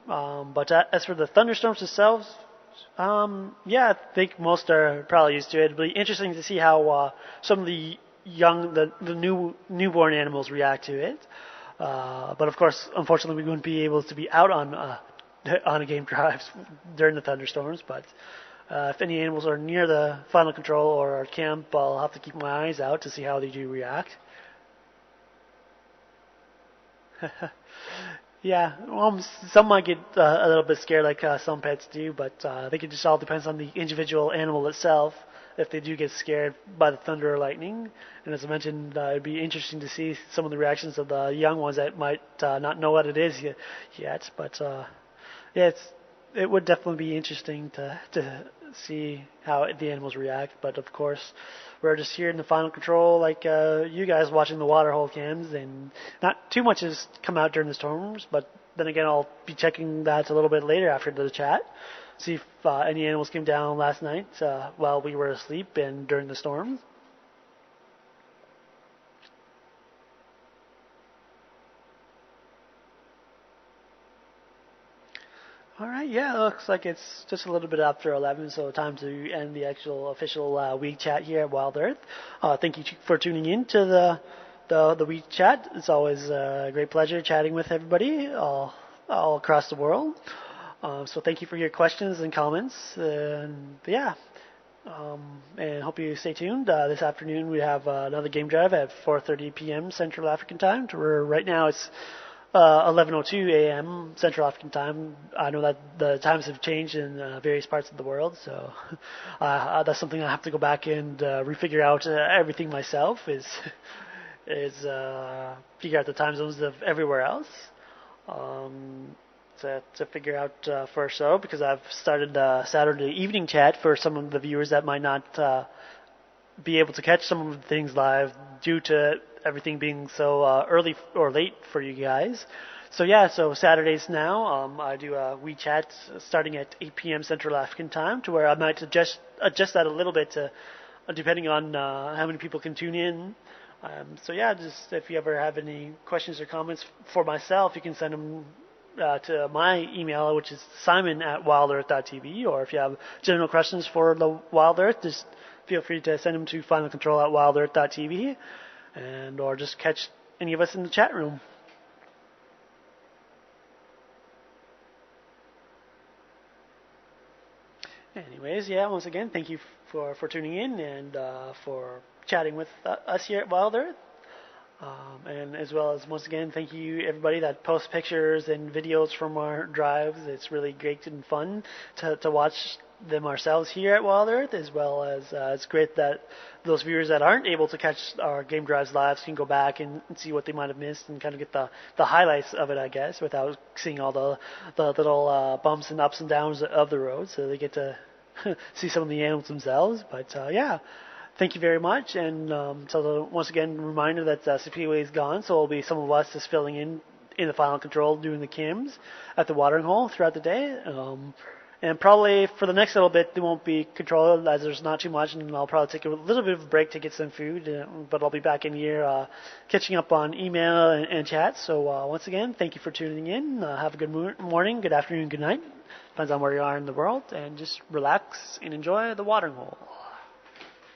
But as for the thunderstorms themselves, yeah, I think most are probably used to it. It'll be interesting to see how some of the newborn animals react to it. But of course, unfortunately, we wouldn't be able to be out on on a game drives during the thunderstorms. But if any animals are near the final control or our camp, I'll have to keep my eyes out to see how they do react. Yeah, some might get a little bit scared like some pets do, but I think it just all depends on the individual animal itself if they do get scared by the thunder or lightning. And as I mentioned, it'd be interesting to see some of the reactions of the young ones that might not know what it is yet. But yeah, it would definitely be interesting to see how the animals react. But of course, we're just here in the final control, like you guys watching the waterhole cams, and not too much has come out during the storms. But then again, I'll be checking that a little bit later after the chat, see if any animals came down last night while we were asleep and during the storm. All right, yeah, it looks like it's just a little bit after 11, so time to end the actual official week chat here at Wild Earth. Thank you for tuning in to the week chat. It's always a great pleasure chatting with everybody all across the world. So thank you for your questions and comments. And yeah, and hope you stay tuned. This afternoon we have another game drive at 4:30 p.m. Central African time. To where right now it's 11:02 a.m. Central African time. I know that the times have changed in various parts of the world, so that's something I have to go back and refigure out everything myself. Is figure out the time zones of everywhere else. To figure out for a show, because I've started Saturday evening chat for some of the viewers that might not be able to catch some of the things live due to everything being so early or late for you guys. So yeah, so Saturdays now, I do WeChat starting at 8 p.m. Central African time, to where I might adjust that a little bit to, depending on how many people can tune in. So yeah, just if you ever have any questions or comments for myself, you can send them to my email, which is simon@wildearth.tv, or if you have general questions for the Wild Earth, just feel free to send them to finalcontrol@wildearth.tv, and or just catch any of us in the chat room. Anyways, yeah, once again, thank you for tuning in and for chatting with us here at Wild Earth. And as well as, once again, thank you everybody that posts pictures and videos from our drives. It's really great and fun to watch them ourselves here at Wild Earth, as well as it's great that those viewers that aren't able to catch our game drives live can go back and see what they might have missed and kind of get the highlights of it, I guess, without seeing all the little bumps and ups and downs of the road. So they get to see some of the animals themselves. But yeah. Thank you very much, and so once again, reminder that CPUA is gone, so it'll be some of us just filling in the final control, doing the cams at the watering hole throughout the day, and probably for the next little bit, there won't be control as there's not too much, and I'll probably take a little bit of a break to get some food, but I'll be back in here catching up on email and chat. So once again, thank you for tuning in. Have a good morning, good afternoon, good night. Depends on where you are in the world, and just relax and enjoy the watering hole.